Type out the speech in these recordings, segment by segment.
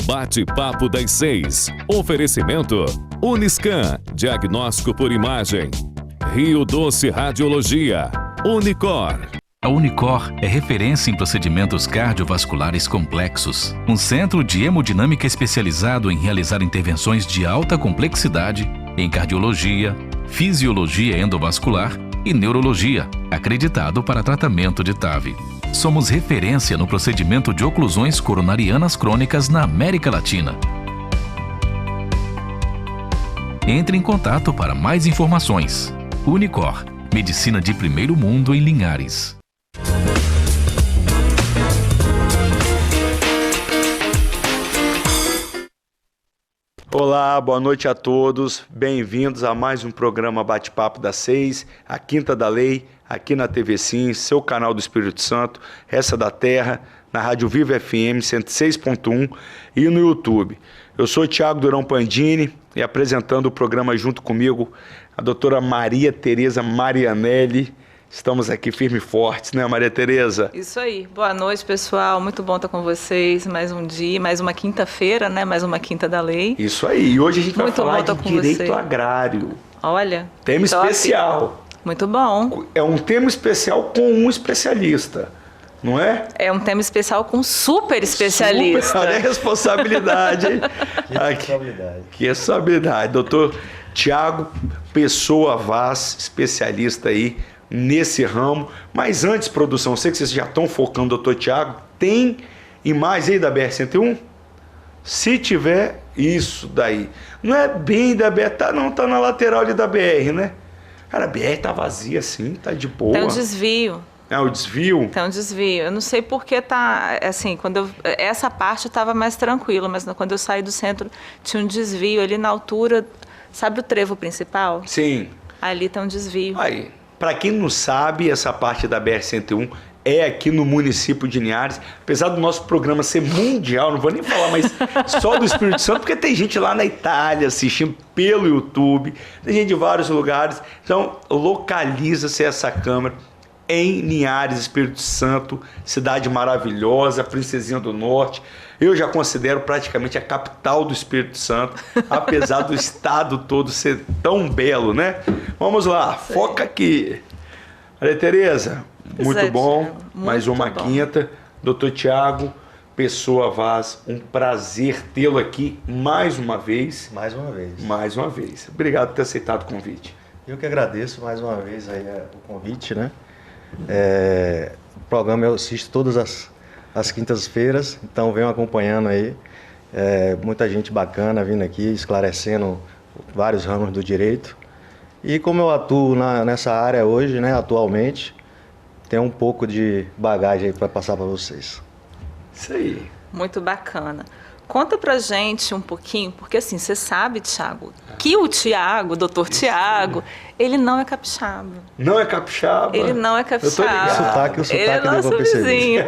Bate-papo das 6. Oferecimento Uniscan, diagnóstico por imagem. Rio Doce Radiologia. Unicor. A Unicor é referência em procedimentos cardiovasculares complexos. Um centro de hemodinâmica especializado em realizar intervenções de alta complexidade em cardiologia, fisiologia endovascular e neurologia, acreditado para tratamento de TAV. Somos referência no procedimento de oclusões coronarianas crônicas na América Latina. Entre em contato para mais informações. Unicor, medicina de primeiro mundo em Linhares. Olá, boa noite a todos. Bem-vindos a mais um programa Bate-Papo das 6, a Quinta da Lei, aqui na TV Sim, seu canal do Espírito Santo, essa da Terra, na Rádio Viva FM 106.1 e no YouTube. Eu sou Thiago Durão Pandini e apresentando o programa junto comigo a doutora Maria Tereza Marianelli. Estamos aqui firme e fortes, né, Maria Tereza? Isso aí. Boa noite, pessoal. Muito bom estar com vocês. Mais um dia, mais uma quinta-feira, né? Mais uma Quinta da Lei. Isso aí. E hoje a gente vai Muito falar bom de estar com direito você. agrário. Olha. Tema top. especial. Muito bom. É um tema especial com um especialista, não é? É um tema especial com super especialista. Super, olha a responsabilidade. hein? Que responsabilidade. Que responsabilidade. Doutor Tiago Pessoa Vaz, especialista aí nesse ramo. Mas antes, produção, sei que vocês já estão focando, doutor Tiago, tem imagem aí da BR-101? Se tiver, isso daí. Não é bem da BR, tá na lateral ali da BR, né? Cara, a BR tá vazia assim, tá de boa. Tem um desvio. É o desvio? Tem um desvio. Eu não sei porque tá, assim, essa parte estava mais tranquila, mas quando eu saí do centro tinha um desvio ali na altura, sabe o trevo principal? Sim. Ali tem um desvio. Aí, para quem não sabe, essa parte da BR-101 é aqui no município de Linhares. Apesar do nosso programa ser mundial, não vou nem falar mais só do Espírito Santo, porque tem gente lá na Itália assistindo pelo YouTube, tem gente de vários lugares. Então, localiza-se essa câmera em Linhares, Espírito Santo, cidade maravilhosa, Princesinha do Norte. Eu já considero praticamente a capital do Espírito Santo, apesar do estado todo ser tão belo, né? Vamos lá, foca aqui. Maria Tereza, muito bom, Thiago, muito mais uma bom. quinta. Doutor Tiago Pessoa Vaz, um prazer tê-lo aqui mais uma vez. Mais uma vez. Mais uma vez. Obrigado por ter aceitado o convite. Eu que agradeço mais uma vez aí o convite, né? O programa eu assisto todas as quintas-feiras, então venho acompanhando aí. Muita gente bacana vindo aqui, esclarecendo vários ramos do direito. E como eu atuo nessa área hoje, né, atualmente, tem um pouco de bagagem aí para passar para vocês. Isso aí. Muito bacana. Conta pra gente um pouquinho, porque assim, você sabe, Thiago, que o Tiago, o doutor Tiago, ele não é capixaba. Não é capixaba? Ele não é capixaba. O sotaque Ele é deu pra nosso perceber. vizinho.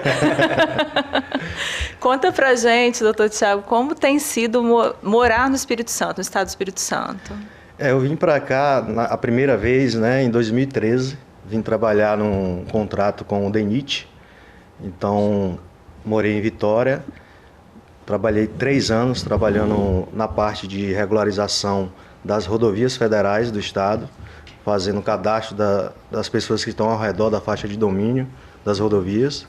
Conta pra gente, doutor Tiago, como tem sido morar no Espírito Santo, no estado do Espírito Santo. Eu vim para cá a primeira vez, né, em 2013, vim trabalhar num contrato com o DENIT, então morei em Vitória. Trabalhei 3 anos trabalhando na parte de regularização das rodovias federais do estado, fazendo o cadastro das pessoas que estão ao redor da faixa de domínio das rodovias.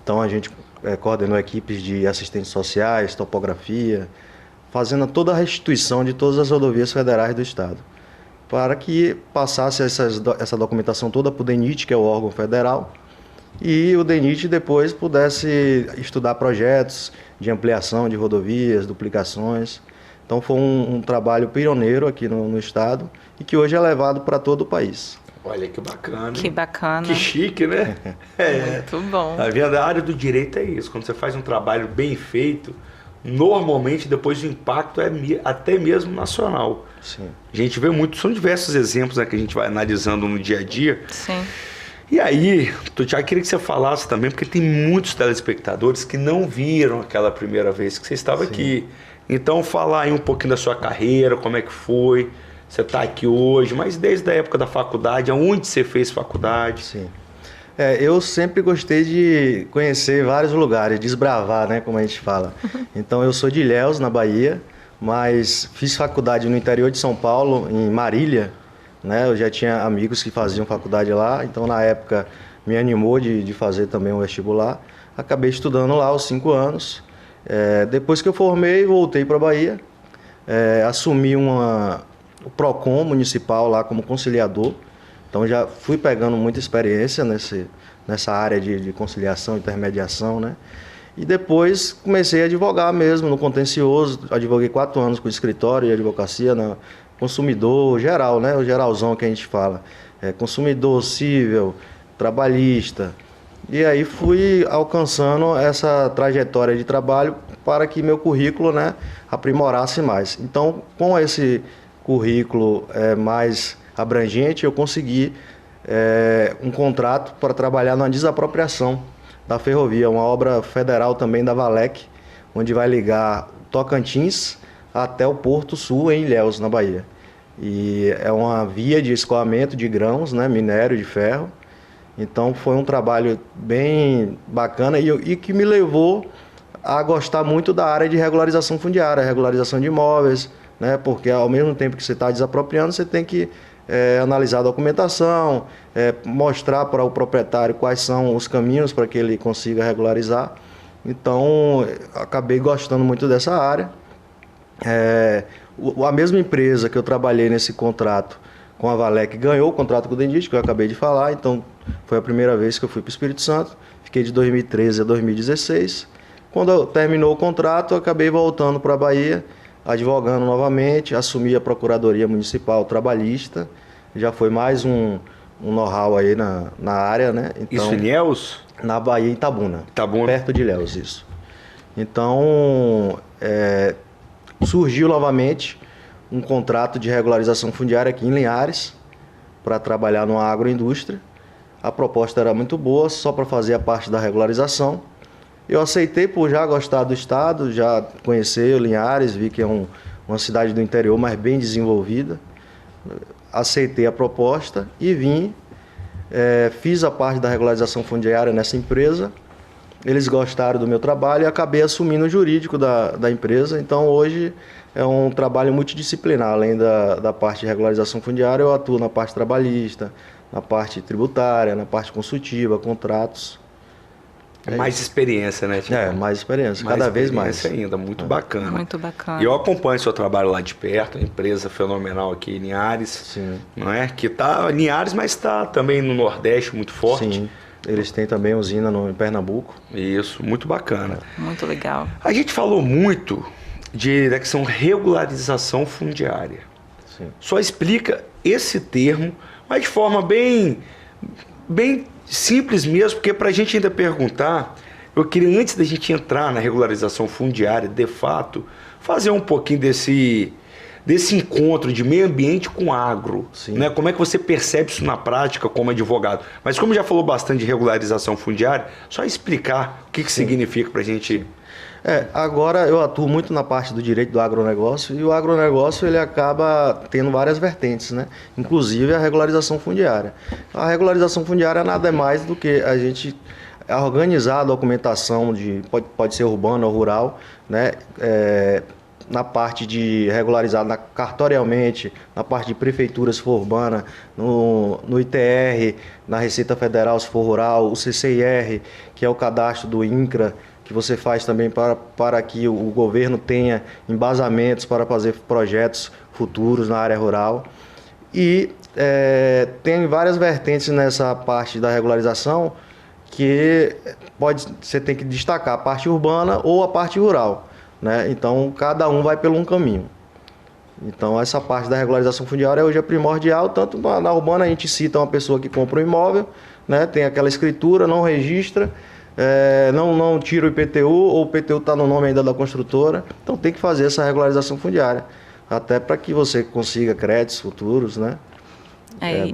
Então a gente coordenou equipes de assistentes sociais, topografia, fazendo toda a restituição de todas as rodovias federais do estado, para que passasse essa documentação toda para o DENIT, que é o órgão federal, e o DENIT depois pudesse estudar projetos de ampliação de rodovias, duplicações. Então foi um trabalho pioneiro aqui no estado e que hoje é levado para todo o país. Olha que bacana. Que bacana. Que chique, né? Muito bom. A verdade, a área do direito é isso. Quando você faz um trabalho bem feito, normalmente depois o impacto é até mesmo nacional. Sim. A gente vê muito, são diversos exemplos, né, que a gente vai analisando no dia a dia. Sim. E aí, Tiago, queria que você falasse também, porque tem muitos telespectadores que não viram aquela primeira vez que você estava aqui. Então, falar aí um pouquinho da sua carreira, como é que foi, você está aqui hoje, mas desde a época da faculdade, aonde você fez faculdade? Sim. Eu sempre gostei de conhecer vários lugares, desbravar, né, como a gente fala. Então eu sou de Ilhéus, na Bahia, mas fiz faculdade no interior de São Paulo, em Marília, né? Eu já tinha amigos que faziam faculdade lá, então na época me animou de fazer também um vestibular. Acabei estudando lá os 5 anos. Depois que eu formei, voltei para a Bahia, assumi o PROCON municipal lá como conciliador. Então já fui pegando muita experiência nessa área de conciliação, intermediação, né? E depois comecei a advogar mesmo no contencioso. Advoguei 4 anos com escritório de advocacia na consumidor geral, né? O geralzão que a gente fala. Consumidor, civil, trabalhista. E aí fui alcançando essa trajetória de trabalho para que meu currículo, né, aprimorasse mais. Então, com esse currículo mais abrangente, eu consegui um contrato para trabalhar na desapropriação da ferrovia, uma obra federal também da Valec, onde vai ligar Tocantins até o Porto Sul, em Ilhéus, na Bahia. E é uma via de escoamento de grãos, né, minério de ferro. Então foi um trabalho bem bacana e que me levou a gostar muito da área de regularização fundiária, regularização de imóveis, né? Porque ao mesmo tempo que você está desapropriando, você tem que analisar a documentação, mostrar para o proprietário quais são os caminhos para que ele consiga regularizar. Então, acabei gostando muito dessa área. A mesma empresa que eu trabalhei nesse contrato com a Valec ganhou o contrato com o DENIT, que eu acabei de falar. Então, foi a primeira vez que eu fui para o Espírito Santo. Fiquei de 2013 a 2016. Quando terminou o contrato, eu acabei voltando para a Bahia, advogando novamente, assumi a Procuradoria Municipal Trabalhista. Já foi mais um know-how aí na área, né? Então, isso em Ilhéus? Na Bahia, em Itabuna. Itabuna. Perto de Ilhéus, isso. Então, surgiu novamente um contrato de regularização fundiária aqui em Linhares para trabalhar numa agroindústria. A proposta era muito boa, só para fazer a parte da regularização. Eu aceitei por já gostar do estado, já conhecer Linhares, vi que é uma cidade do interior, mas bem desenvolvida. Aceitei a proposta e vim, fiz a parte da regularização fundiária nessa empresa. Eles gostaram do meu trabalho e acabei assumindo o jurídico da empresa. Então hoje é um trabalho multidisciplinar, além da parte de regularização fundiária, eu atuo na parte trabalhista, na parte tributária, na parte consultiva, contratos. Mais experiência, né, Tiago? Mais experiência, cada vez mais. Ainda, muito bacana. Muito bacana. E eu acompanho o seu trabalho lá de perto, uma empresa fenomenal aqui em Linhares. Sim. Não é? Que está em Linhares, mas está também no Nordeste, muito forte. Sim, eles têm também usina em Pernambuco. Isso, muito bacana. Muito legal. A gente falou muito da questão regularização fundiária. Sim. Só explica esse termo, mas de forma bem simples mesmo, porque para a gente ainda perguntar, eu queria, antes da gente entrar na regularização fundiária, de fato, fazer um pouquinho desse encontro de meio ambiente com agro. Né? Como é que você percebe isso na prática como advogado? Mas como já falou bastante de regularização fundiária, só explicar o que significa para a gente... Agora eu atuo muito na parte do direito do agronegócio, e o agronegócio ele acaba tendo várias vertentes, né? Inclusive a regularização fundiária. A regularização fundiária nada é mais do que a gente organizar a documentação, pode ser urbana ou rural, né? Na parte de regularizar cartorialmente, na parte de prefeitura se for urbana, no ITR, na Receita Federal se for rural, o CCIR, que é o cadastro do INCRA, que você faz também para que o governo tenha embasamentos para fazer projetos futuros na área rural. E tem várias vertentes nessa parte da regularização que você tem que destacar a parte urbana ou a parte rural, né? Então, cada um vai pelo um caminho. Então, essa parte da regularização fundiária hoje é primordial, tanto na urbana a gente cita uma pessoa que compra um imóvel, né? Tem aquela escritura, não registra, não tira o IPTU, ou o IPTU está no nome ainda da construtora, então tem que fazer essa regularização fundiária, até para que você consiga créditos futuros, né?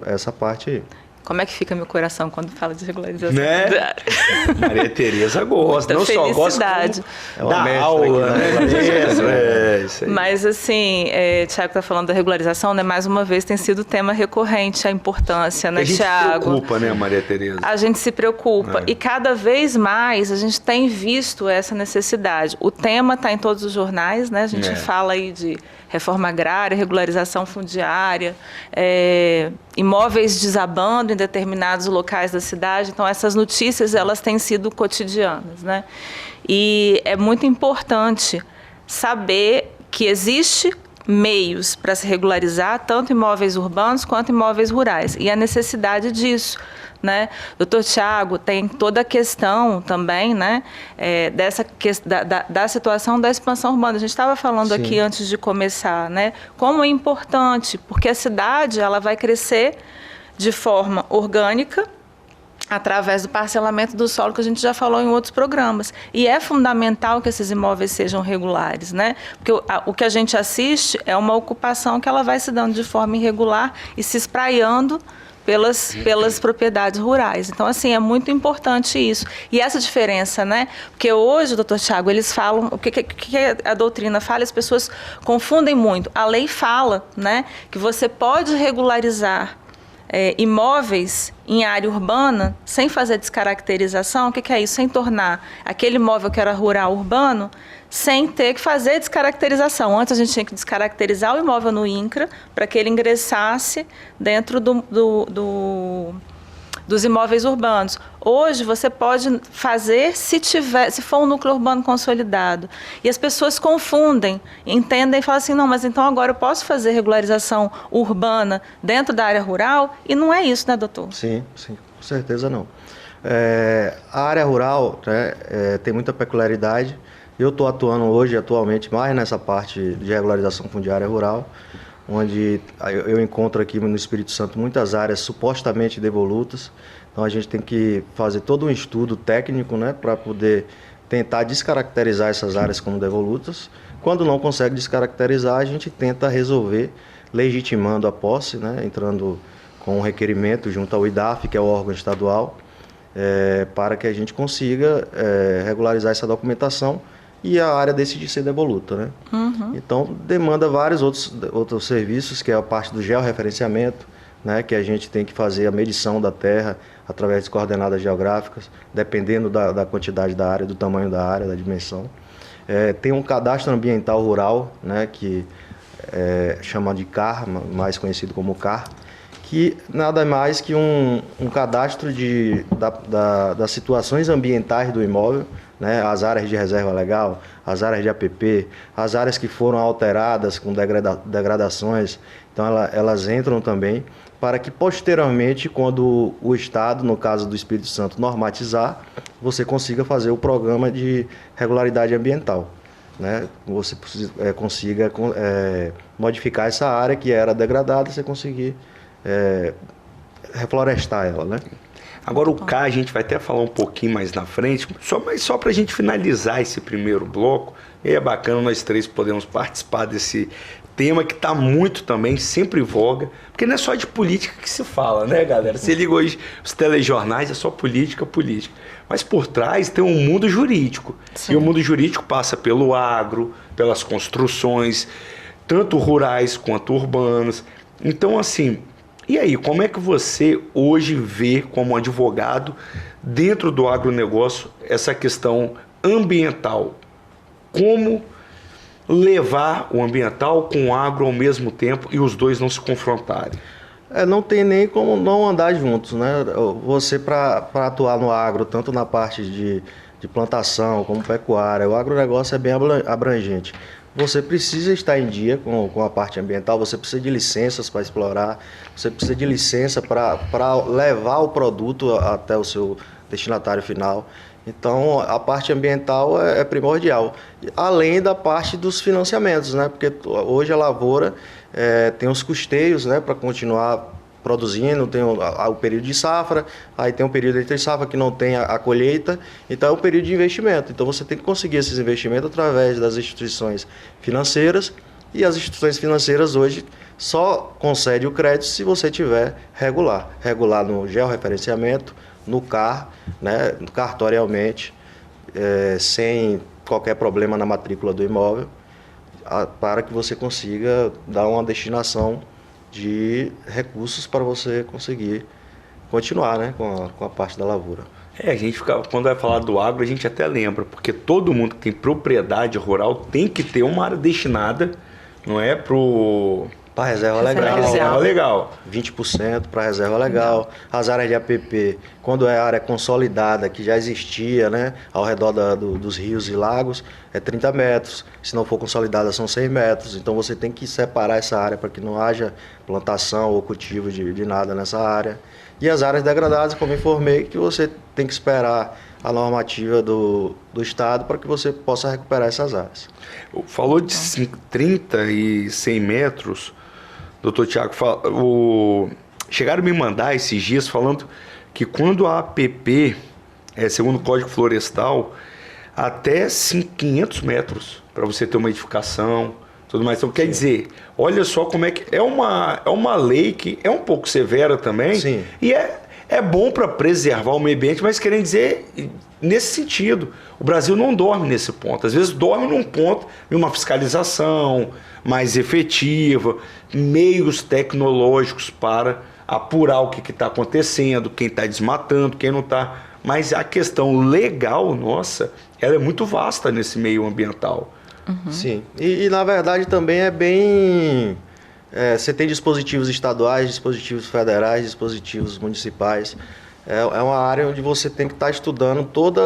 Essa parte aí. Como é que fica meu coração quando fala de regularização? Né? Maria Tereza gosta, não só gosta como é da aula, né? isso aí. Mas assim, Tiago está falando da regularização, né? Mais uma vez tem sido tema recorrente a importância, né, Tiago? A gente se preocupa, né, Maria Tereza? A gente se preocupa e cada vez mais a gente tem visto essa necessidade. O tema está em todos os jornais, né? A gente fala aí de reforma agrária, regularização fundiária, imóveis desabando em determinados locais da cidade. Então, essas notícias, elas têm sido cotidianas, né? E é muito importante saber que existe meios para se regularizar tanto imóveis urbanos quanto imóveis rurais. E a necessidade disso, né? Doutor Tiago, tem toda a questão também, né, da situação da expansão urbana. A gente estava falando aqui antes de começar, né, como é importante, porque a cidade ela vai crescer de forma orgânica, através do parcelamento do solo, que a gente já falou em outros programas. E é fundamental que esses imóveis sejam regulares, né? Porque o que a gente assiste é uma ocupação que ela vai se dando de forma irregular e se espraiando pelas propriedades rurais. Então, assim, é muito importante isso. E essa diferença, né? Porque hoje, doutor Tiago, eles falam, o que a doutrina fala, as pessoas confundem muito. A lei fala, né, que você pode regularizar imóveis em área urbana sem fazer descaracterização. O que é isso? Sem tornar aquele imóvel que era rural urbano, sem ter que fazer descaracterização. Antes a gente tinha que descaracterizar o imóvel no INCRA para que ele ingressasse dentro dos imóveis urbanos. Hoje você pode fazer se for um núcleo urbano consolidado. E as pessoas confundem, entendem e falam assim, não, mas então agora eu posso fazer regularização urbana dentro da área rural? E não é isso, né, doutor? Sim, com certeza não. A área rural, né, tem muita peculiaridade. Eu estou atuando atualmente, mais nessa parte de regularização fundiária rural, onde eu encontro aqui no Espírito Santo muitas áreas supostamente devolutas. Então a gente tem que fazer todo um estudo técnico, né, para poder tentar descaracterizar essas áreas como devolutas. Quando não consegue descaracterizar, a gente tenta resolver legitimando a posse, né, entrando com um requerimento junto ao IDAF, que é o órgão estadual, para que a gente consiga regularizar essa documentação e a área decide ser devoluta, né? Então, demanda vários outros serviços, que é a parte do georreferenciamento, né? Que a gente tem que fazer a medição da terra através de coordenadas geográficas, dependendo da quantidade da área, do tamanho da área, da dimensão. Tem um cadastro ambiental rural, né? Que é chamado de CAR, mais conhecido como CAR, que nada mais que um cadastro das situações ambientais do imóvel, né, as áreas de reserva legal, as áreas de APP, as áreas que foram alteradas com degradações. Então elas entram também para que posteriormente, quando o Estado, no caso do Espírito Santo, normatizar, você consiga fazer o programa de regularidade ambiental, né? Você consiga modificar essa área que era degradada, você conseguir reflorestar ela, né? Agora o K a gente vai até falar um pouquinho mais na frente, só para a gente finalizar esse primeiro bloco. E é bacana nós três podemos participar desse tema que está muito também, sempre em voga, porque não é só de política que se fala, né, galera? Você liga hoje os telejornais, é só política. Mas por trás tem um mundo jurídico. Sim. E o mundo jurídico passa pelo agro, pelas construções, tanto rurais quanto urbanas. Então, assim, e aí, como é que você hoje vê, como advogado, dentro do agronegócio, essa questão ambiental? Como levar o ambiental com o agro ao mesmo tempo e os dois não se confrontarem? Não tem nem como não andar juntos, né? Você, para atuar no agro, tanto na parte de plantação como pecuária, o agronegócio é bem abrangente. Você precisa estar em dia com a parte ambiental, você precisa de licenças para explorar, você precisa de licença para levar o produto até o seu destinatário final. Então, a parte ambiental é primordial, além da parte dos financiamentos, né? Porque hoje a lavoura tem os custeios, né, para continuar produzindo, tem o período de safra, aí tem um período entre safra que não tem a colheita, então é um período de investimento. Então você tem que conseguir esses investimentos através das instituições financeiras, e as instituições financeiras hoje só concedem o crédito se você tiver regular no georreferenciamento, no CAR, né, cartorialmente, sem qualquer problema na matrícula do imóvel. para que você consiga dar uma destinação de recursos para você conseguir continuar, né, com a parte da lavoura. A gente fica, quando vai falar do agro, a gente até lembra, porque todo mundo que tem propriedade rural tem que ter uma área destinada, não é para reserva legal. Reserva legal. 20% para reserva legal. As áreas de APP, quando é área consolidada, que já existia, né, ao redor dos rios e lagos, é 30 metros. Se não for consolidada, são 100 metros. Então você tem que separar essa área para que não haja plantação ou cultivo de nada nessa área. E as áreas degradadas, como informei, que você tem que esperar a normativa do Estado para que você possa recuperar essas áreas. Falou de 30 e 100 metros, doutor Tiago, chegaram a me mandar esses dias falando que quando a APP, segundo o Código Florestal, até 500 metros para você ter uma edificação, tudo mais. Então, quer dizer, olha só como é que... É uma lei que é um pouco severa também. Sim. E é bom para preservar o meio ambiente, mas querendo dizer, nesse sentido, o Brasil não dorme nesse ponto. Às vezes dorme num ponto de uma fiscalização mais efetiva, meios tecnológicos para apurar o que está acontecendo, quem está desmatando, quem não está. Mas a questão legal, nossa, ela é muito vasta nesse meio ambiental. Uhum. Sim, e na verdade também é bem... você tem dispositivos estaduais, dispositivos federais, dispositivos municipais. É uma área onde você tem que estar estudando toda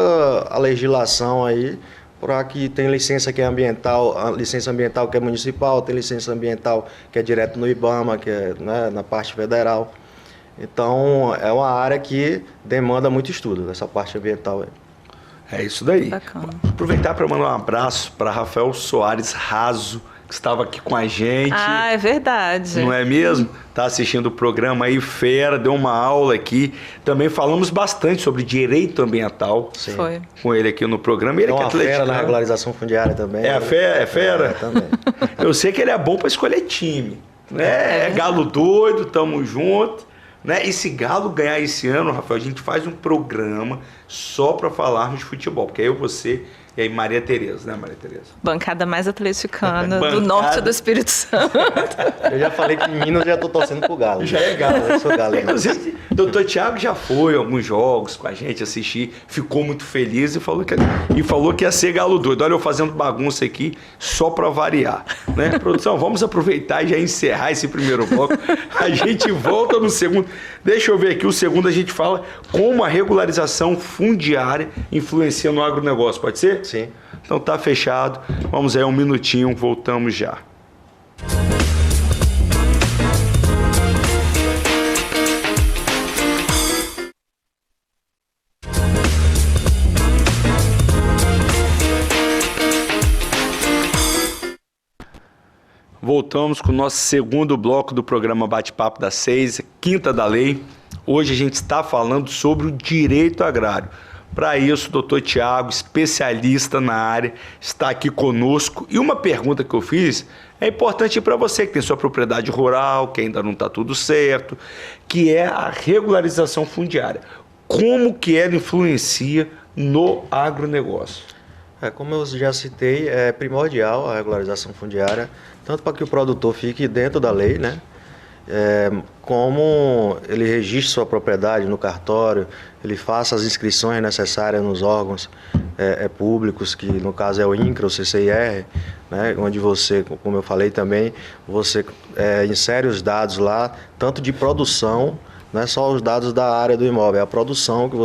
a legislação aí, para que tem licença que é ambiental, a licença ambiental que é municipal, tem licença ambiental que é direto no IBAMA, que é, né, na parte federal. Então é uma área que demanda muito estudo, essa parte ambiental aí. É isso daí. Bacana. Aproveitar para mandar um abraço para Rafael Soares Raso, que estava aqui com a gente. Ah, é verdade. Não é mesmo? Está assistindo o programa aí, fera, deu uma aula aqui. Também falamos bastante sobre direito ambiental. Sim. Foi. Com ele aqui no programa. Ele é uma que fera na regularização fundiária também. É fera? Também. Eu sei que ele é bom para escolher time. Né? É galo doido, tamo junto. Né? E se Galo ganhar esse ano, Rafael, a gente faz um programa só para falarmos de futebol. Porque aí você e aí Maria Tereza, né, Maria Tereza? Bancada mais atleticana do norte do Espírito Santo. Eu já falei que em Minas eu já estou torcendo pro Galo. Já é Galo. Eu sou Galo. Inclusive, o doutor Tiago já foi a alguns jogos com a gente assistir, ficou muito feliz e falou que ia ser Galo doido. Olha eu fazendo bagunça aqui só para variar. Né? Produção, vamos aproveitar e já encerrar esse primeiro bloco. A gente volta no segundo. Deixa eu ver aqui, o segundo a gente fala como a regularização fundiária influencia no agronegócio, pode ser? Sim. Então tá fechado. Vamos aí um minutinho, voltamos já. Voltamos com o nosso segundo bloco do programa Bate-Papo das 6, quinta da lei. Hoje a gente está falando sobre o direito agrário. Para isso, o doutor Tiago, especialista na área, está aqui conosco. E uma pergunta que eu fiz é importante para você que tem sua propriedade rural, que ainda não está tudo certo, que é a regularização fundiária. Como que ela influencia no agronegócio? Como eu já citei, é primordial a regularização fundiária, tanto para que o produtor fique dentro da lei, né? Como ele registre sua propriedade no cartório, ele faça as inscrições necessárias nos órgãos públicos, que no caso é o INCRA, o CCIR, né, onde você, como eu falei também, você insere os dados lá, tanto de produção, não é só os dados da área do imóvel, é a produção que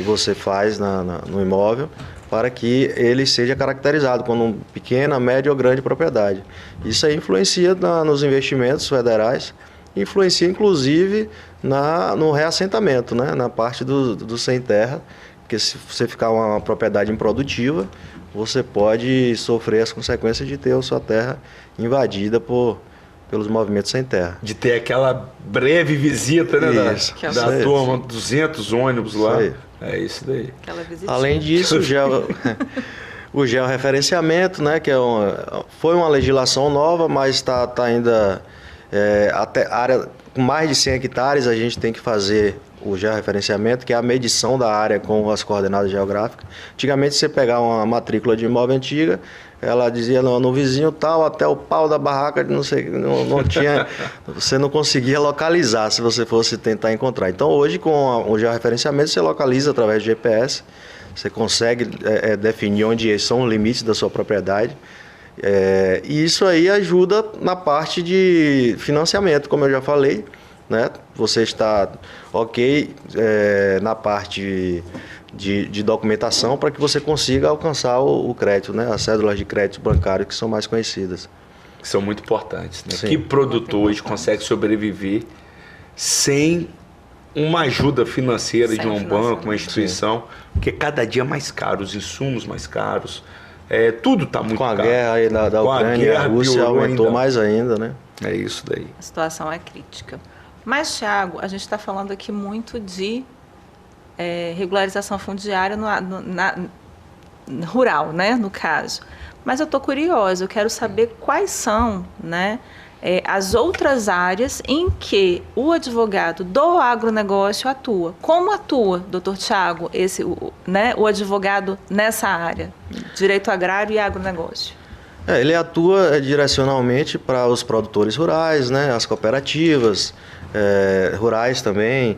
você faz no imóvel, para que ele seja caracterizado como uma pequena, média ou grande propriedade. Isso aí influencia nos investimentos federais, influencia inclusive no reassentamento, né? Na parte do sem terra, porque se você ficar uma propriedade improdutiva, você pode sofrer as consequências de ter a sua terra invadida pelos movimentos sem terra. De ter aquela breve visita, né, da turma, 200 ônibus lá. É isso daí. Além disso, o georreferenciamento, né, que foi uma legislação nova, mas está ainda até área com mais de 100 hectares a gente tem que fazer o georreferenciamento, que é a medição da área com as coordenadas geográficas. Antigamente, você pegar uma matrícula de imóvel antiga, ela dizia no vizinho tal, até o pau da barraca, não sei, não tinha, você não conseguia localizar se você fosse tentar encontrar. Então hoje com o georreferenciamento você localiza através de GPS, você consegue definir onde são os limites da sua propriedade. E isso aí ajuda na parte de financiamento, como eu já falei, né? Você está ok na parte de documentação para que você consiga alcançar o crédito, né? As cédulas de crédito bancário que são mais conhecidas. Que são muito importantes, né? Sim. Que produtor hoje consegue sobreviver sem uma ajuda financeira de um banco, uma instituição, porque cada dia é mais caro, os insumos mais caros, tudo está muito caro. Com a guerra aí da Ucrânia e a Rússia aumentou mais ainda, né? É isso daí. A situação é crítica. Mas, Thiago, a gente está falando aqui muito de regularização fundiária rural, né, no caso. Mas eu estou curiosa, eu quero saber quais são, né, as outras áreas em que o advogado do agronegócio atua. Como atua, doutor Thiago, o advogado nessa área, direito agrário e agronegócio? Ele atua direcionalmente para os produtores rurais, né, as cooperativas rurais também,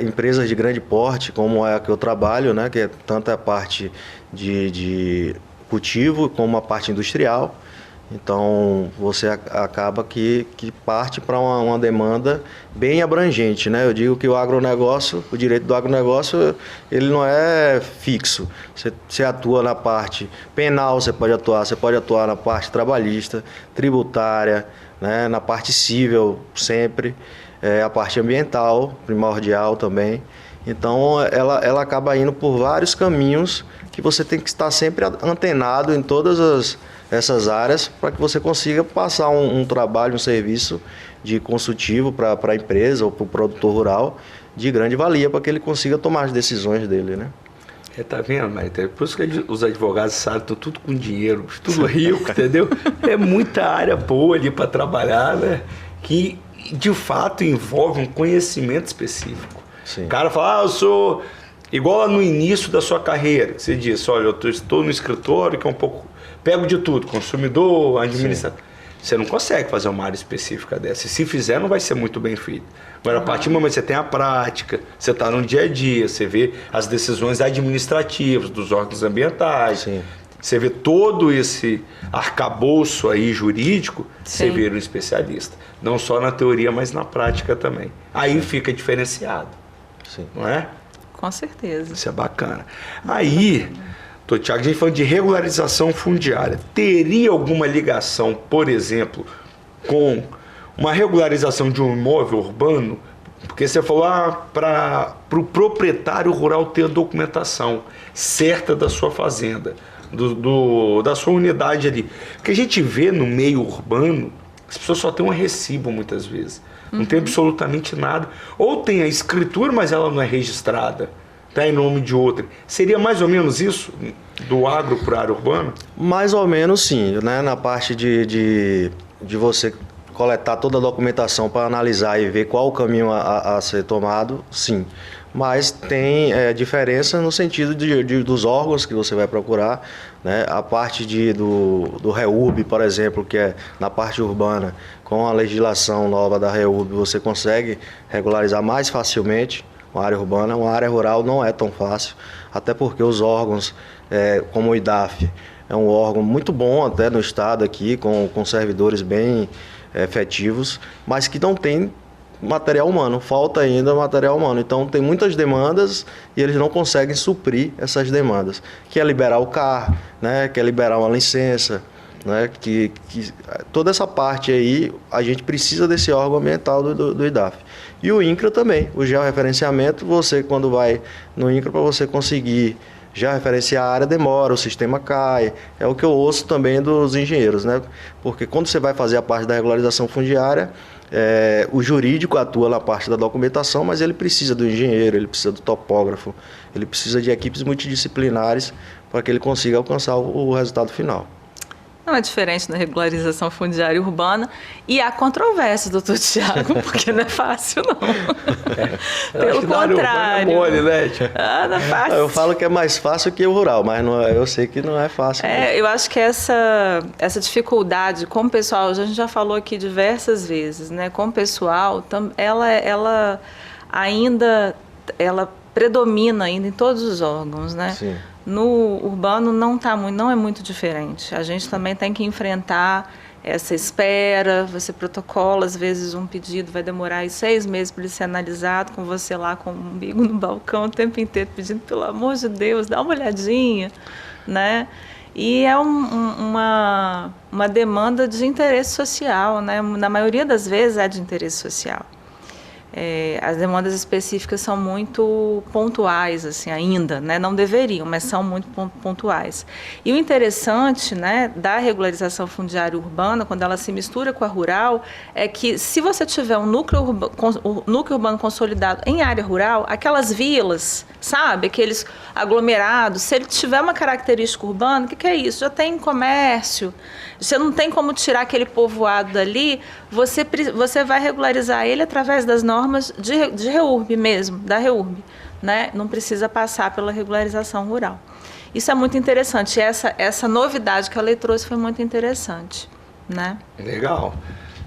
empresas de grande porte, como é a que eu trabalho, né, que é tanto a parte de cultivo como a parte industrial. Então você acaba que parte para uma demanda bem abrangente, né? Eu digo que o agronegócio, o direito do agronegócio, ele não é fixo. Você atua na parte penal, você pode atuar na parte trabalhista, tributária, né? Na parte civil sempre, a parte ambiental, primordial também. Então ela acaba indo por vários caminhos que você tem que estar sempre antenado em todas essas áreas para que você consiga passar um trabalho, um serviço de consultivo para a empresa ou para o produtor rural de grande valia para que ele consiga tomar as decisões dele, né? Tá vendo, Maite? Por isso que os advogados sabem, estão tudo com dinheiro, tudo rico, entendeu? É muita área boa ali para trabalhar, né? Que de fato envolve um conhecimento específico. Sim. O cara fala, eu sou igual no início da sua carreira. Você diz, olha, eu estou no escritório que é um pouco... Pego de tudo, consumidor, administração. Você não consegue fazer uma área específica dessa. E se fizer, não vai ser muito bem feito. Agora, a partir do momento que você tem a prática, você está no dia a dia, você vê as decisões administrativas dos órgãos ambientais, Sim. Você vê todo esse arcabouço aí jurídico, Sim. Você vira um especialista. Não só na teoria, mas na prática também. Aí fica diferenciado. Sim. Não é? Com certeza. Isso é bacana. Aí... Thiago, a gente falando de regularização fundiária. Teria alguma ligação, por exemplo, com uma regularização de um imóvel urbano? Porque você falou para o proprietário rural ter a documentação certa da sua fazenda, da sua unidade ali. O que a gente vê no meio urbano, as pessoas só têm um recibo muitas vezes. Não tem absolutamente nada. Ou tem a escritura, mas ela não é registrada. Está em nome de outra. Seria mais ou menos isso do agro para a área urbana? Mais ou menos sim, né? Na parte de você coletar toda a documentação para analisar e ver qual o caminho a ser tomado, sim. Mas tem diferença no sentido dos órgãos que você vai procurar, né? A parte do REURB, por exemplo, que é na parte urbana, com a legislação nova da REURB, você consegue regularizar mais facilmente uma área urbana. Uma área rural não é tão fácil, até porque os órgãos, como o IDAF, é um órgão muito bom até no estado aqui, com servidores bem efetivos, mas que não tem material humano, falta ainda material humano. Então tem muitas demandas e eles não conseguem suprir essas demandas, que é liberar o CAR, né? Que é liberar uma licença, né? Que toda essa parte aí a gente precisa desse órgão ambiental do IDAF. E o INCRA também, o georreferenciamento, você quando vai no INCRA para você conseguir já referenciar a área demora, o sistema cai, é o que eu ouço também dos engenheiros, né? Porque quando você vai fazer a parte da regularização fundiária, o jurídico atua na parte da documentação, mas ele precisa do engenheiro, ele precisa do topógrafo, ele precisa de equipes multidisciplinares para que ele consiga alcançar o resultado final. Não é diferente na regularização fundiária urbana. E há controvérsias, doutor Tiago, porque não é fácil, não. Pelo contrário. É mole, né? Não é fácil. Eu falo que é mais fácil que o rural, mas eu sei que não é fácil. Eu acho que essa dificuldade com o pessoal, a gente já falou aqui diversas vezes, né? Com o pessoal, ela ainda predomina ainda em todos os órgãos, né? Sim. No urbano não é muito diferente. A gente também tem que enfrentar essa espera, você protocola, às vezes um pedido vai demorar aí 6 meses para ele ser analisado, com você lá com o umbigo no balcão o tempo inteiro pedindo, pelo amor de Deus, dá uma olhadinha, né? E é uma demanda de interesse social, né? Na maioria das vezes é de interesse social. As demandas específicas são muito pontuais, assim, ainda, né? Não deveriam, mas são muito pontuais. E o interessante, né, da regularização fundiária urbana, quando ela se mistura com a rural, é que se você tiver um núcleo urbano consolidado em área rural, aquelas vilas, sabe, aqueles aglomerados, se ele tiver uma característica urbana, o que é isso? Já tem comércio, você não tem como tirar aquele povoado dali, você vai regularizar ele através das normas de REURB mesmo, da REURB, né? Não precisa passar pela regularização rural. Isso é muito interessante, essa novidade que a lei trouxe foi muito interessante, né? Legal.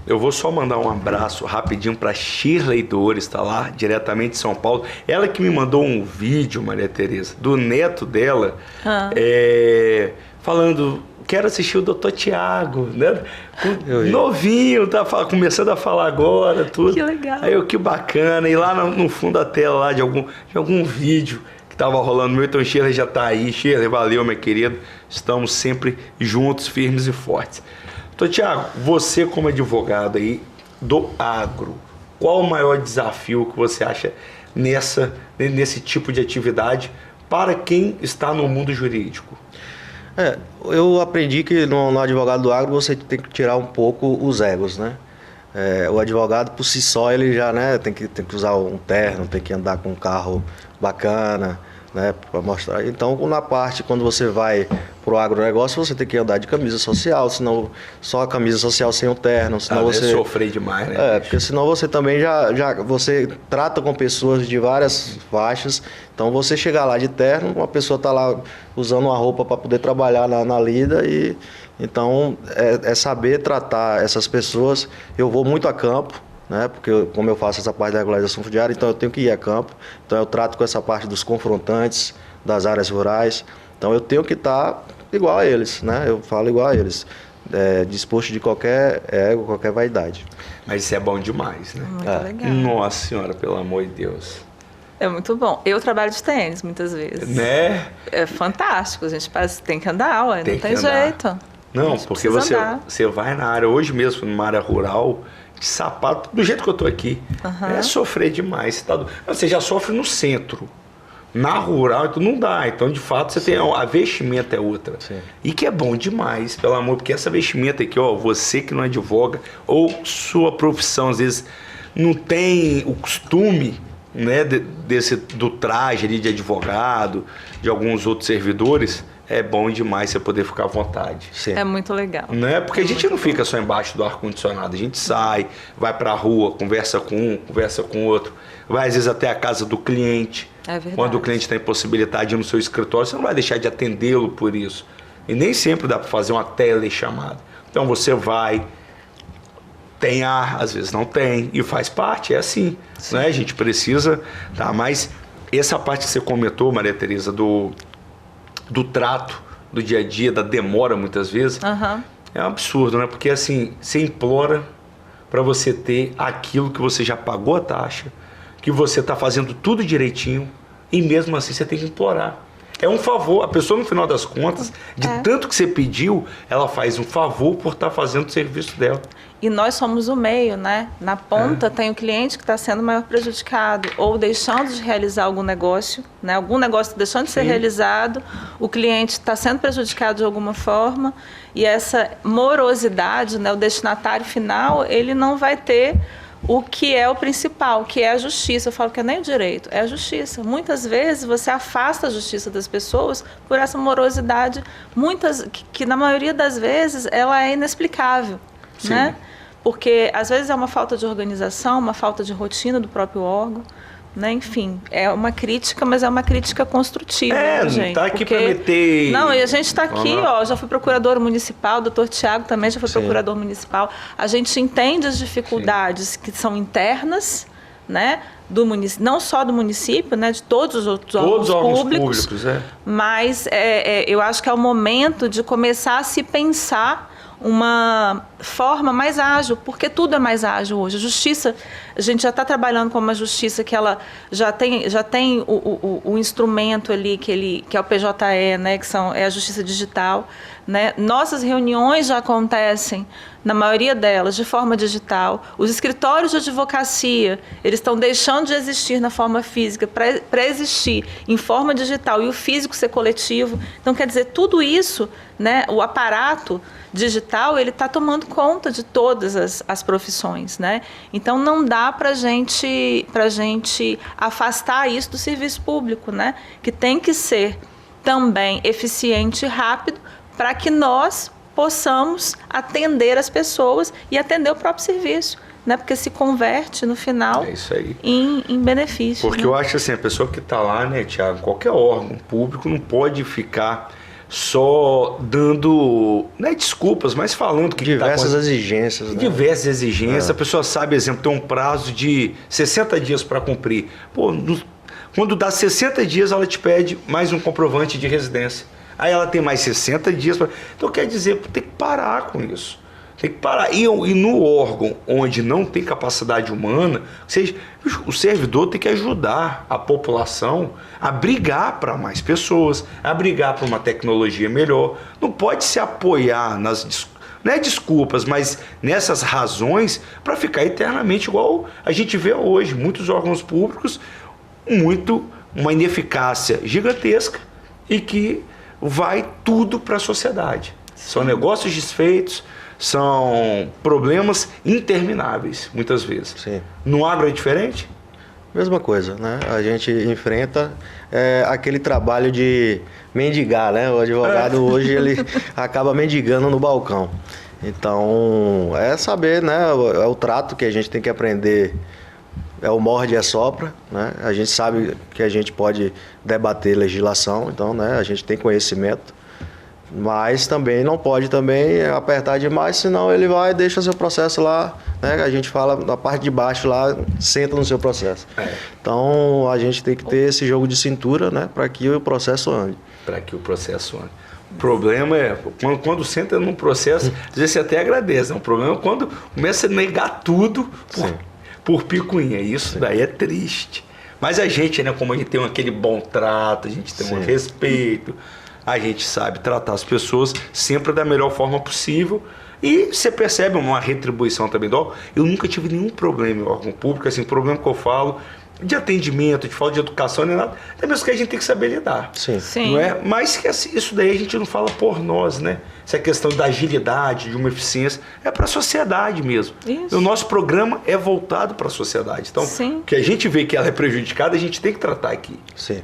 Eu vou só mandar um abraço rapidinho para Shirley Dores, está lá, diretamente de São Paulo. Ela que me mandou um vídeo, Maria Tereza, do neto dela, falando, quero assistir o Dr. Tiago, né? Novinho, tá começando a falar agora, tudo. Que legal. Aí que bacana. E lá no fundo da tela lá de algum vídeo que estava rolando meu, então Shirley já está aí. Shirley, valeu, minha querida. Estamos sempre juntos, firmes e fortes. Doutor Tiago, você como advogado aí do agro, qual o maior desafio que você acha nesse tipo de atividade para quem está no mundo jurídico? Eu aprendi que no advogado do agro você tem que tirar um pouco os egos, né? O advogado por si só ele já, né, tem que usar um terno, tem que andar com um carro bacana, né, para mostrar. Então, na parte quando você vai pro agronegócio, você tem que andar de camisa social, senão só a camisa social sem o terno, senão você sofrer demais, né? Porque senão você também você trata com pessoas de várias faixas. Então, você chegar lá de terno, uma pessoa tá lá usando uma roupa para poder trabalhar na lida e então é saber tratar essas pessoas. Eu vou muito a campo, né? Porque como eu faço essa parte da regularização fundiária, então eu tenho que ir a campo. Então eu trato com essa parte dos confrontantes, das áreas rurais. Então eu tenho que estar igual a eles, né? Eu falo igual a eles, disposto de qualquer ego, qualquer vaidade. Mas isso é bom demais, né? Muito legal. Nossa Senhora, pelo amor de Deus. É muito bom. Eu trabalho de tênis muitas vezes. Né? É fantástico. A gente tem que andar, ué, não tem jeito. Não, porque você vai na área, hoje mesmo, numa área rural, de sapato, do jeito que eu tô aqui, é sofrer demais. Você já sofre no centro. Na rural, então não dá. Então, de fato, você tem a vestimenta é outra. Sim. E que é bom demais, pelo amor, porque essa vestimenta aqui, ó, você que não advoga, ou sua profissão, às vezes, não tem o costume, né, do traje ali de advogado, de alguns outros servidores, é bom demais você poder ficar à vontade. Sim. É muito legal. Né? Porque a gente não fica só embaixo do ar-condicionado, a gente sai, vai pra rua, conversa com um, conversa com outro, vai às vezes até a casa do cliente. É verdade. Quando o cliente tem possibilidade de ir no seu escritório, você não vai deixar de atendê-lo por isso. E nem sempre dá para fazer uma telechamada. Então você vai, tem ar, às vezes não tem, e faz parte, é assim. Né? A gente precisa, tá? Mas essa parte que você comentou, Maria Tereza, do trato, do dia a dia, da demora muitas vezes, é um absurdo, né? Porque assim, você implora para você ter aquilo que você já pagou a taxa, que você está fazendo tudo direitinho, e mesmo assim você tem que implorar. É um favor, a pessoa no final das contas, de tanto que você pediu, ela faz um favor por estar fazendo o serviço dela. E nós somos o meio, né? Na ponta tem o cliente que está sendo maior prejudicado, ou deixando de realizar algum negócio, né? Algum negócio deixando de ser realizado, o cliente está sendo prejudicado de alguma forma, e essa morosidade, né? O destinatário final, ele não vai ter o que é o principal, que é a justiça. Eu falo que é nem o direito, é a justiça. Muitas vezes você afasta a justiça das pessoas por essa morosidade, que na maioria das vezes ela é inexplicável, né? Porque às vezes é uma falta de organização, uma falta de rotina do próprio órgão, né? Enfim, é uma crítica, mas é uma crítica construtiva, né, gente? Não tá aqui para meter... Não, e a gente está aqui, ó, já fui procurador municipal, o doutor Tiago também já foi procurador municipal. A gente entende as dificuldades que são internas, né, não só do município, né, de todos os outros órgãos públicos, mas eu acho que é o momento de começar a se pensar uma forma mais ágil, porque tudo é mais ágil hoje. A justiça, a gente já está trabalhando com uma justiça que ela já tem o instrumento ali que é o PJE, né, é a justiça digital, né? Nossas reuniões já acontecem, na maioria delas, de forma digital. Os escritórios de advocacia, eles estão deixando de existir na forma física para existir em forma digital e o físico ser coletivo. Então, quer dizer, tudo isso, né, o aparato digital, ele está tomando conta de todas as profissões, né? Então, não dá para a gente afastar isso do serviço público, né? Que tem que ser também eficiente e rápido para que nós possamos atender as pessoas e atender o próprio serviço, né? Porque se converte, no final, em benefício. Porque eu acho assim, a pessoa que está lá, né, Tiago, qualquer órgão público não pode ficar só dando, não é desculpas, mas falando que diversas exigências, né? Diversas exigências. A pessoa sabe, exemplo, tem um prazo de 60 dias para cumprir. Pô, quando dá 60 dias, ela te pede mais um comprovante de residência. Aí ela tem mais 60 dias para... Então, quer dizer, tem que parar com isso. Tem que parar. E no órgão onde não tem capacidade humana, o servidor tem que ajudar a população a brigar para mais pessoas, a brigar para uma tecnologia melhor. Não pode se apoiar nas... Não é desculpas, mas nessas razões para ficar eternamente igual a gente vê hoje. Muitos órgãos públicos, uma ineficácia gigantesca e que vai tudo para a sociedade. São negócios desfeitos, são problemas intermináveis, muitas vezes. Sim. No agro é diferente? Mesma coisa, né? A gente enfrenta aquele trabalho de mendigar, né? O advogado hoje ele acaba mendigando no balcão. Então, é saber, né? É o trato que a gente tem que aprender. É o morde e assopra, né? A gente sabe que a gente pode debater legislação, então, né, a gente tem conhecimento, mas também não pode apertar demais, senão ele vai e deixa seu processo lá, né? A gente fala na parte de baixo lá, senta no seu processo. Então, a gente tem que ter esse jogo de cintura, né, para que o processo ande. Para que o processo ande. O problema é, quando senta num processo, às vezes você até agradece, né? O problema é quando começa a negar tudo por picuinha. Isso daí é triste. Mas a gente, né, como a gente tem aquele bom trato, a gente tem um respeito, a gente sabe tratar as pessoas sempre da melhor forma possível e você percebe uma retribuição também. Eu nunca tive nenhum problema em órgão público, assim, problema que eu falo de atendimento, de falta de educação, nem nada, é mesmo que a gente tem que saber lidar. Sim. Não é? Mas que assim, isso daí a gente não fala por nós, né? Essa questão da agilidade, de uma eficiência, é para a sociedade mesmo. Isso. O nosso programa é voltado para a sociedade. Então, o que a gente vê que ela é prejudicada, a gente tem que tratar aqui. Sim.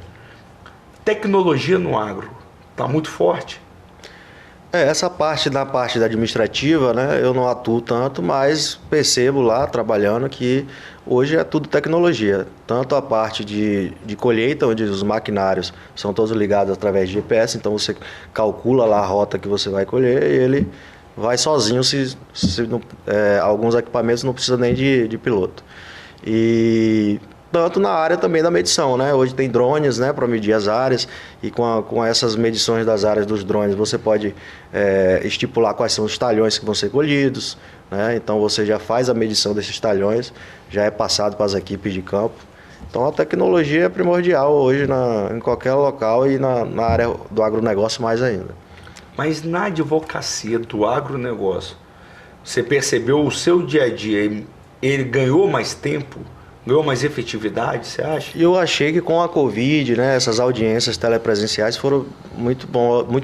Tecnologia no agro está muito forte. Essa parte da administrativa, né, eu não atuo tanto, mas percebo lá, trabalhando, que hoje é tudo tecnologia. Tanto a parte de colheita, onde os maquinários são todos ligados através de GPS, então você calcula lá a rota que você vai colher e ele vai sozinho, alguns equipamentos não precisam nem de piloto. E tanto na área também da medição, né? Hoje tem drones, né, para medir as áreas e com essas medições das áreas dos drones você pode estipular quais são os talhões que vão ser colhidos, né? Então você já faz a medição desses talhões, já é passado para as equipes de campo. Então a tecnologia é primordial hoje em qualquer local e na área do agronegócio mais ainda. Mas na advocacia do agronegócio, você percebeu o seu dia a dia, ele ganhou mais tempo Ganhou mais efetividade, você acha? Eu achei que com a Covid, né, essas audiências telepresenciais foram muito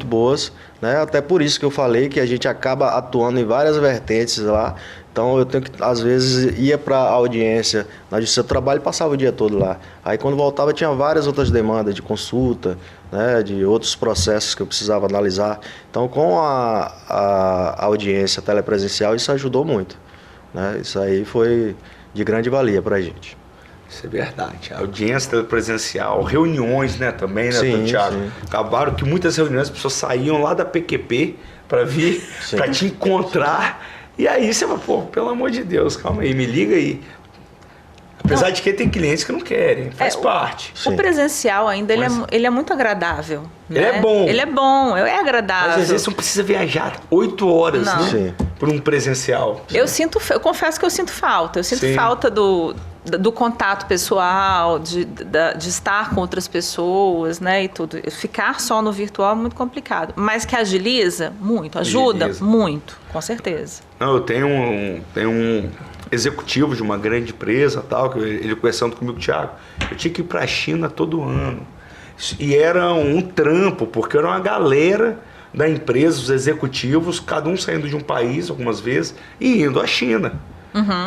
boas, né? Até por isso que eu falei que a gente acaba atuando em várias vertentes lá. Então eu tenho que, às vezes, ia para a audiência na Justiça do Trabalho e passava o dia todo lá. Aí quando voltava tinha várias outras demandas de consulta, né, de outros processos que eu precisava analisar. Então com a audiência telepresencial isso ajudou muito, né? Isso aí foi de grande valia para a gente. Isso é verdade. A audiência presencial, reuniões, né, também, né, sim, Thiago? Sim. Acabaram que muitas reuniões as pessoas saíam lá da PQP para vir, para te encontrar. E aí você fala, pô, pelo amor de Deus, calma aí, me liga aí. Apesar de que tem clientes que não querem, faz parte. O presencial ainda, ele é muito agradável. Né? Ele é bom. Ele é bom, é agradável. Mas às vezes você não precisa viajar 8 horas, né? Por um presencial. Eu confesso que eu sinto falta. Eu sinto falta do contato pessoal, de estar com outras pessoas, né, e tudo. Ficar só no virtual é muito complicado. Mas que agiliza muito, ajuda muito, com certeza. Não, eu tenho um executivo de uma grande empresa, tal, que ele conversando comigo, Thiago, eu tinha que ir para a China todo ano. E era um trampo, porque era uma galera da empresa, os executivos, cada um saindo de um país, algumas vezes, e indo à China.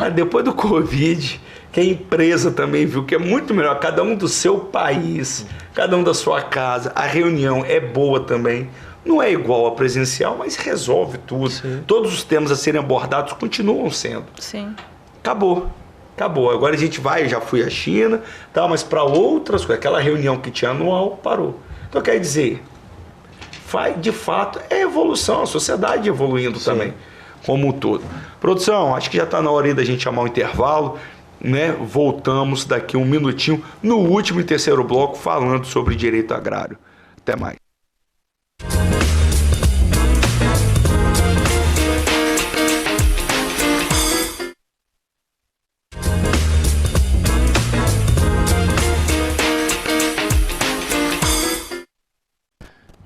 Aí depois do Covid, que a empresa também viu que é muito melhor, cada um do seu país, cada um da sua casa, a reunião é boa também. Não é igual a presencial, mas resolve tudo. Sim. Todos os temas a serem abordados continuam sendo. Sim. Acabou. Agora a gente vai, já fui à China, tá, mas para outras coisas, aquela reunião que tinha anual, parou. Então quer dizer, de fato, é evolução, a sociedade evoluindo também, como um todo. Produção, acho que já está na hora aí da gente chamar o intervalo, né? Voltamos daqui um minutinho no último e terceiro bloco falando sobre direito agrário. Até mais.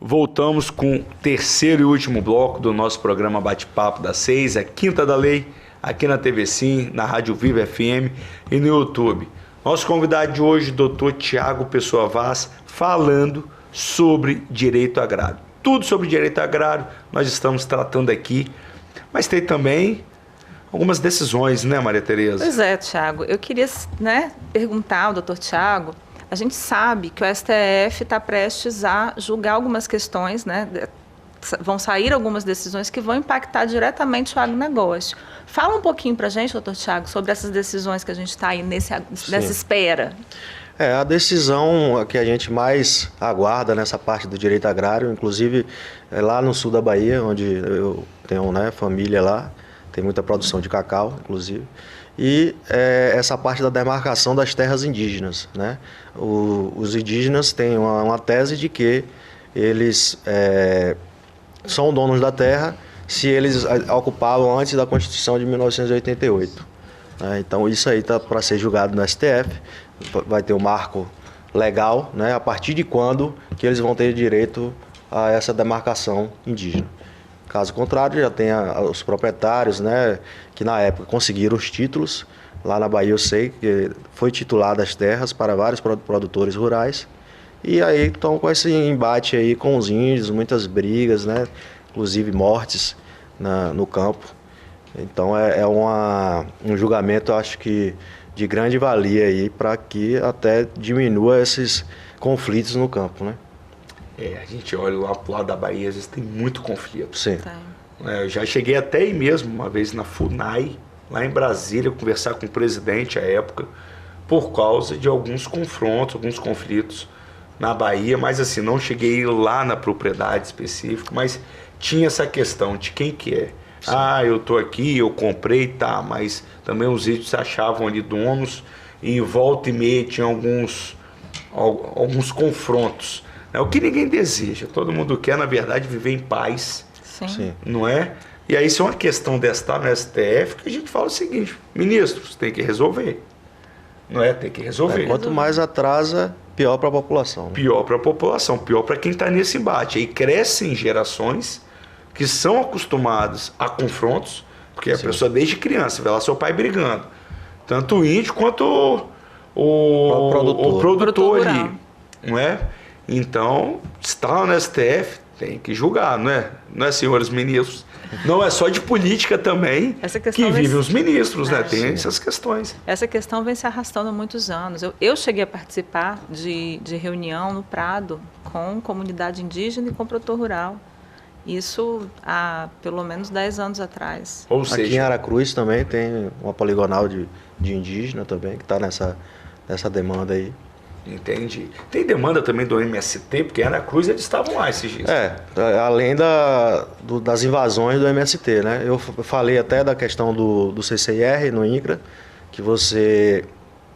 Voltamos com o terceiro e último bloco do nosso programa Bate-Papo das 6, a Quinta da Lei, aqui na TV Sim, na Rádio Viva FM e no YouTube. Nosso convidado de hoje, Dr. Thiago Pessoa Vaz, falando sobre direito agrário. Tudo sobre direito agrário nós estamos tratando aqui, mas tem também algumas decisões, né, Maria Tereza? Pois é, Thiago. Eu queria, perguntar ao Dr. Thiago. A gente sabe que o STF está prestes a julgar algumas questões, né? Vão sair algumas decisões que vão impactar diretamente o agronegócio. Fala um pouquinho para a gente, doutor Thiago, sobre essas decisões que a gente está aí nessa espera. A decisão que a gente mais aguarda nessa parte do direito agrário, inclusive lá no sul da Bahia, onde eu tenho família lá, tem muita produção de cacau, inclusive. E essa parte da demarcação das terras indígenas, né? Os indígenas têm uma tese de que eles são donos da terra se eles ocupavam antes da Constituição de 1988. Né? Então isso aí está para ser julgado no STF, vai ter um marco legal, né? A partir de quando que eles vão ter direito a essa demarcação indígena. Caso contrário, já tem os proprietários, né, que na época conseguiram os títulos. Lá na Bahia eu sei que foi titulada as terras para vários produtores rurais. E aí estão com esse embate aí com os índios, muitas brigas, né, inclusive mortes no campo. Então é um julgamento, acho que, de grande valia aí para que até diminua esses conflitos no campo, né? A gente olha lá pro lado da Bahia, às vezes tem muito conflito. Sim. Eu já cheguei até aí mesmo, uma vez na FUNAI, lá em Brasília, conversar com o presidente à época, por causa de alguns confrontos, alguns conflitos na Bahia, mas assim, não cheguei lá na propriedade específica, mas tinha essa questão de quem que é. Sim. Eu tô aqui, eu comprei, tá, mas também os índios se achavam ali donos e volta e meia tinha alguns confrontos. É o que ninguém deseja, todo mundo quer, na verdade, viver em paz. Sim. Não é? E aí isso é uma questão desta no STF que a gente fala o seguinte, ministros, tem que resolver. Não é? Tem que resolver. Quanto mais atrasa, pior para a população. Né? Pior para a população, pior para quem está nesse embate. Aí crescem gerações que são acostumadas a confrontos, porque a pessoa desde criança vê lá seu pai brigando. Tanto o índio quanto o produtor ali, rural. não é? Então, está no STF, tem que julgar, não é, senhores ministros? Não é só de política também que vivem os ministros, né? Tem essas questões. Essa questão vem se arrastando há muitos anos. Eu cheguei a participar de reunião no Prado com comunidade indígena e com produtor rural. Isso há pelo menos 10 anos atrás. Ou seja, aqui em Aracruz também tem uma poligonal de indígena também, que está nessa demanda aí. Entendi. Tem demanda também do MST, porque em Aracruz eles estavam lá esses dias. Além das invasões do MST, né? Eu falei até da questão do CCIR no INCRA, que você,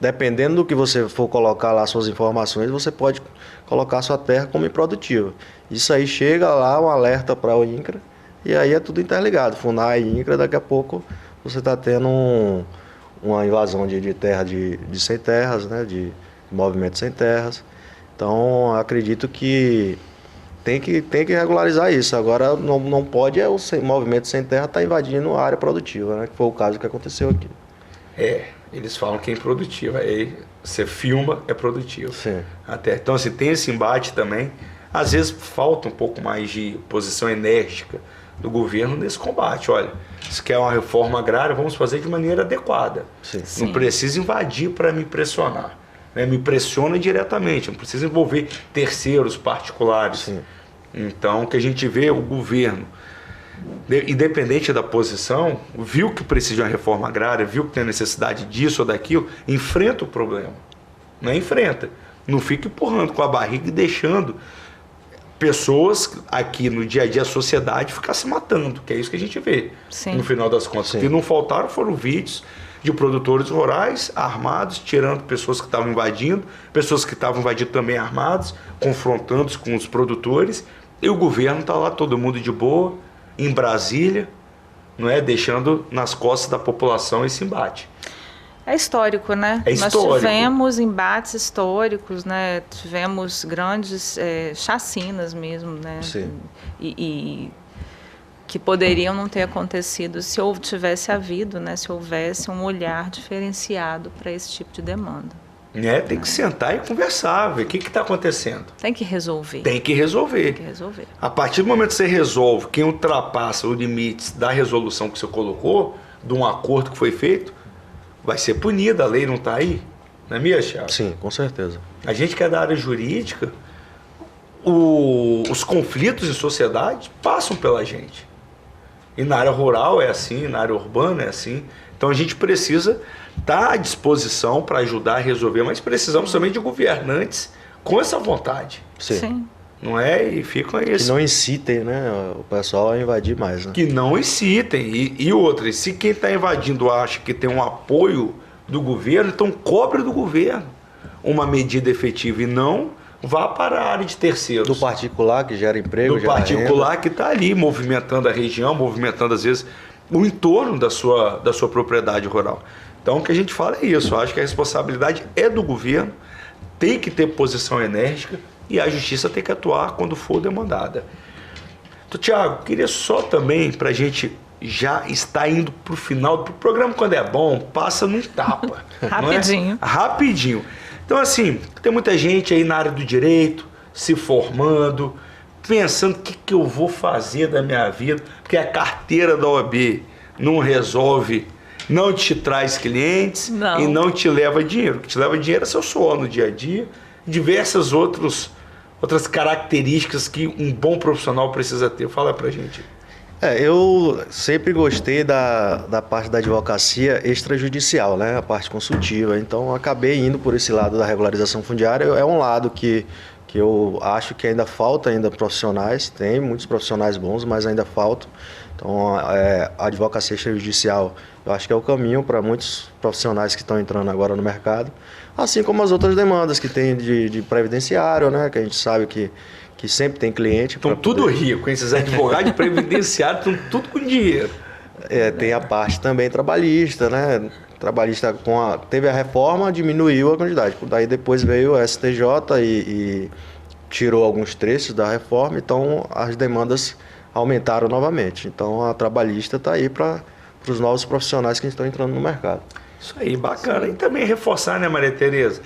dependendo do que você for colocar lá suas informações, você pode colocar sua terra como improdutiva. Isso aí chega lá, um alerta para o INCRA, e aí é tudo interligado. FUNAI e INCRA, daqui a pouco você está tendo uma invasão de terra de sem terras, né? De movimento sem terras. Então, acredito que tem que regularizar isso. Agora, não pode o movimento sem terra estar invadindo a área produtiva, né? Que foi o caso que aconteceu aqui. Eles falam que é improdutiva. Aí você filma, é produtivo. Sim. Então, assim, tem esse embate também. Às vezes, falta um pouco mais de posição enérgica do governo nesse combate. Olha, se quer uma reforma agrária, vamos fazer de maneira adequada. Sim. Não precisa invadir para me pressionar. Me pressiona diretamente, não precisa envolver terceiros particulares. Sim. Então, o que a gente vê, o governo, independente da posição, viu que precisa de uma reforma agrária, viu que tem necessidade disso ou daquilo, enfrenta o problema. Não enfrenta. Não fica empurrando com a barriga e deixando pessoas aqui no dia a dia, a sociedade, ficar se matando, que é isso que a gente vê. Sim. No final das contas. O que não faltaram foram vídeos de produtores rurais armados, tirando pessoas que estavam invadindo também armados, confrontando-se com os produtores, e o governo está lá, todo mundo de boa, em Brasília, não é? Deixando nas costas da população esse embate. É histórico, né? É histórico. Nós tivemos embates históricos, né? Tivemos grandes chacinas mesmo, né? Sim. E que poderiam não ter acontecido se tivesse havido, né? Se houvesse um olhar diferenciado para esse tipo de demanda. Tem que sentar e conversar, ver o que está acontecendo. Tem que resolver. Tem que resolver. Tem que resolver. A partir do momento que você resolve, quem ultrapassa os limites da resolução que você colocou, de um acordo que foi feito, vai ser punida, a lei não está aí. Não é mesmo, Thiago? Sim, com certeza. A gente que é da área jurídica, os conflitos em sociedade passam pela gente. E na área rural é assim, na área urbana é assim. Então a gente precisa estar à disposição para ajudar a resolver, mas precisamos também de governantes com essa vontade. Sim. Não é? E ficam aí. Que não incitem, né, o pessoal a invadir mais, né? Que não incitem. E outra, se quem está invadindo acha que tem um apoio do governo, então cobre do governo uma medida efetiva e não vá para a área de terceiros. Do particular, que gera emprego, do particular que está ali movimentando a região, movimentando às vezes o entorno da sua propriedade rural. Então o que a gente fala é isso, eu acho que a responsabilidade é do governo, tem que ter posição enérgica e a justiça tem que atuar quando for demandada. Então, Thiago, queria só também, para a gente já estar indo para o final, pro programa quando é bom, passa num tapa. Rapidinho. Não é? Rapidinho. Então, assim, tem muita gente aí na área do direito, se formando, pensando o que eu vou fazer da minha vida, porque a carteira da OAB não resolve, não te traz clientes e não te leva dinheiro. O que te leva dinheiro é seu suor no dia a dia, diversas outras características que um bom profissional precisa ter. Fala pra gente. Eu sempre gostei da parte da advocacia extrajudicial, né? A parte consultiva. Então, acabei indo por esse lado da regularização fundiária. É um lado que eu acho que ainda falta profissionais. Tem muitos profissionais bons, mas ainda faltam. Então, a advocacia extrajudicial, eu acho que é o caminho para muitos profissionais que estão entrando agora no mercado. Assim como as outras demandas que tem de previdenciário, né? Que a gente sabe que sempre tem cliente. Estão tudo rico, esses advogados de previdenciário estão tudo com dinheiro. Tem a parte também trabalhista, né? Trabalhista teve a reforma, diminuiu a quantidade. Daí depois veio o STJ e tirou alguns trechos da reforma, então as demandas aumentaram novamente. Então a trabalhista está aí para os novos profissionais que estão entrando no mercado. Isso aí, bacana. E também reforçar, né, Maria Tereza?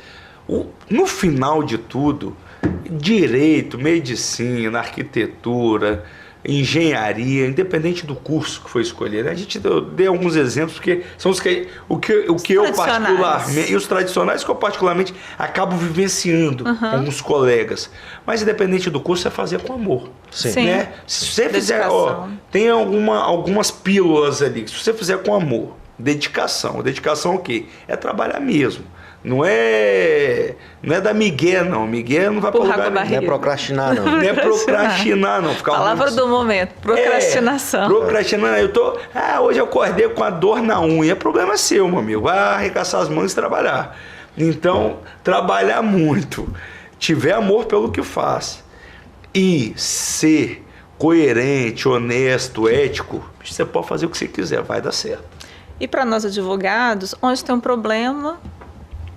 No final de tudo, direito, medicina, arquitetura, engenharia, independente do curso que foi escolhido. A gente deu alguns exemplos, porque são o que eu particularmente, e os tradicionais que eu particularmente acabo vivenciando com os colegas. Mas independente do curso, é fazer com amor. Sim. Né? Se você fizer, tem algumas pílulas ali, se você fizer com amor, dedicação. Dedicação o quê? É trabalhar mesmo. Não é da migué, não. Migué não vai para lugar nenhum. Não é procrastinar, não. Não é procrastinar, não. Palavra do momento, procrastinação. Procrastinar. Hoje eu acordei com a dor na unha. Problema é seu, meu amigo. Vai arregaçar as mãos e trabalhar. Então, trabalhar muito. Tiver amor pelo que faz. E ser coerente, honesto, ético, você pode fazer o que você quiser, vai dar certo. E para nós advogados, onde tem um problema,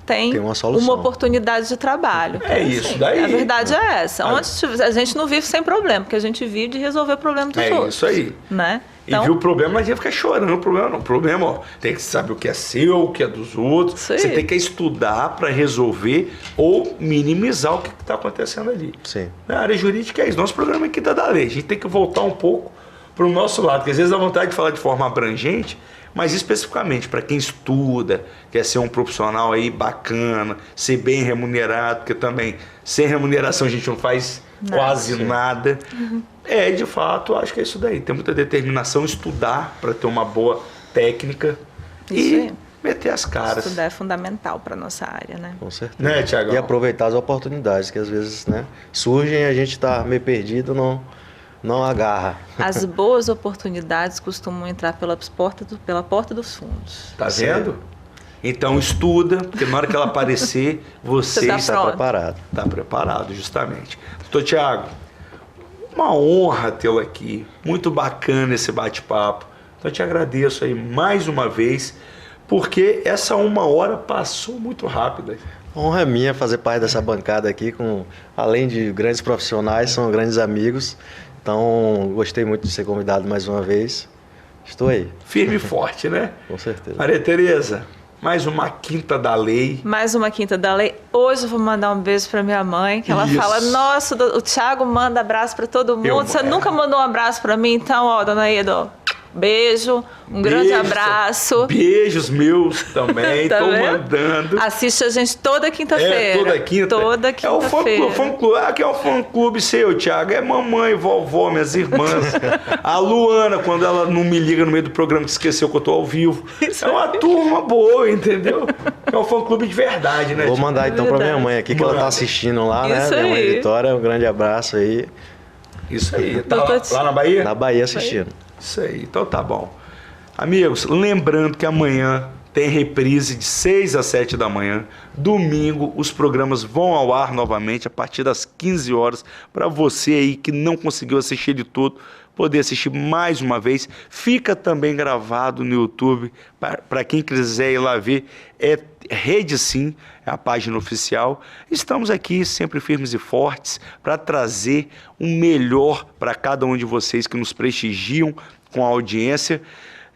tem uma solução, uma oportunidade de trabalho. É isso daí. A verdade é essa. Onde a gente não vive sem problema, porque a gente vive de resolver o problema dos outros. É isso aí. Né? Então, e viu o problema, mas a gente fica chorando. O problema não. O problema, tem que saber o que é seu, o que é dos outros. Você tem que estudar para resolver ou minimizar o que está acontecendo ali. Sim. Na área jurídica é isso. Nosso programa é quinta da lei. A gente tem que voltar um pouco para o nosso lado, porque às vezes dá vontade de falar de forma abrangente, mas especificamente para quem estuda, quer ser um profissional aí bacana, ser bem remunerado, porque também sem remuneração a gente não faz quase nada. De fato, acho que é isso daí. Tem muita determinação, estudar para ter uma boa técnica e meter as caras. Estudar é fundamental para nossa área, né? Com certeza. Né, Thiago? E aproveitar as oportunidades que às vezes, né, surgem e a gente está meio perdido, não agarra. As boas oportunidades costumam entrar pela porta dos fundos. Tá vendo? Então estuda, porque na hora que ela aparecer, você está preparado. Está preparado, justamente. Doutor Thiago, uma honra tê-lo aqui. Muito bacana esse bate-papo. Então eu te agradeço aí mais uma vez, porque essa 1 hora passou muito rápida. Honra minha fazer parte dessa bancada aqui, além de grandes profissionais, são grandes amigos. Então, gostei muito de ser convidado mais uma vez. Estou aí. Firme e forte, né? Com certeza. Maria Tereza, mais uma quinta da lei. Mais uma quinta da lei. Hoje eu vou mandar um beijo para minha mãe, que ela fala, nossa, o Thiago manda abraço para todo mundo. Você nunca mandou um abraço para mim? Então, ó, dona Ida, beijo, grande abraço. Beijos meus também, tá tô vendo? mandando. Assiste a gente toda quinta-feira. Toda quinta. Toda quinta-feira. É o fã-clube. Aqui é o fã-clube seu, Thiago. É mamãe, vovó, minhas irmãs. A Luana, quando ela não me liga no meio do programa, que esqueceu que eu tô ao vivo. É uma turma boa, entendeu? É um fã-clube de verdade, né? Vou mandar então pra minha mãe aqui, que ela tá assistindo lá, né? Minha mãe Vitória, um grande abraço aí. Isso aí. Tá lá na Bahia? Na Bahia assistindo. Isso aí, então tá bom. Amigos, lembrando que amanhã tem reprise de 6 às 7 da manhã. Domingo, os programas vão ao ar novamente a partir das 15 horas. Para você aí que não conseguiu assistir de todo, poder assistir mais uma vez. Fica também gravado no YouTube, para quem quiser ir lá ver. É Rede Sim, é a página oficial. Estamos aqui sempre firmes e fortes para trazer o melhor para cada um de vocês que nos prestigiam com a audiência.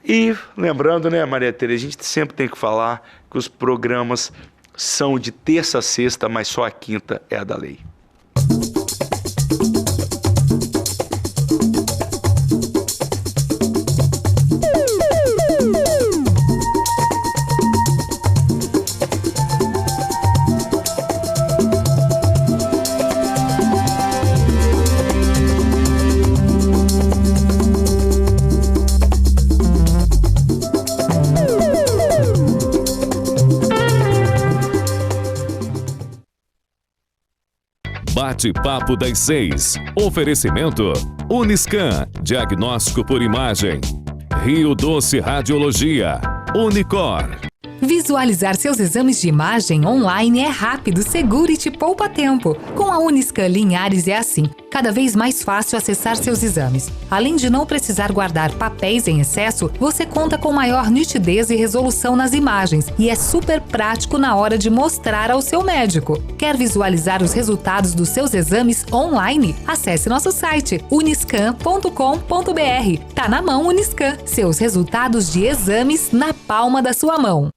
E lembrando, né, Maria Tereza, a gente sempre tem que falar que os programas são de terça a sexta, mas só a quinta é a da lei. Bate-papo das 6. Oferecimento Uniscan, diagnóstico por imagem. Rio Doce Radiologia. Unicor. Visualizar seus exames de imagem online é rápido, seguro e te poupa tempo. Com a Uniscan Linhares é assim, cada vez mais fácil acessar seus exames. Além de não precisar guardar papéis em excesso, você conta com maior nitidez e resolução nas imagens e é super prático na hora de mostrar ao seu médico. Quer visualizar os resultados dos seus exames online? Acesse nosso site uniscan.com.br. Tá na mão Uniscan, seus resultados de exames na palma da sua mão.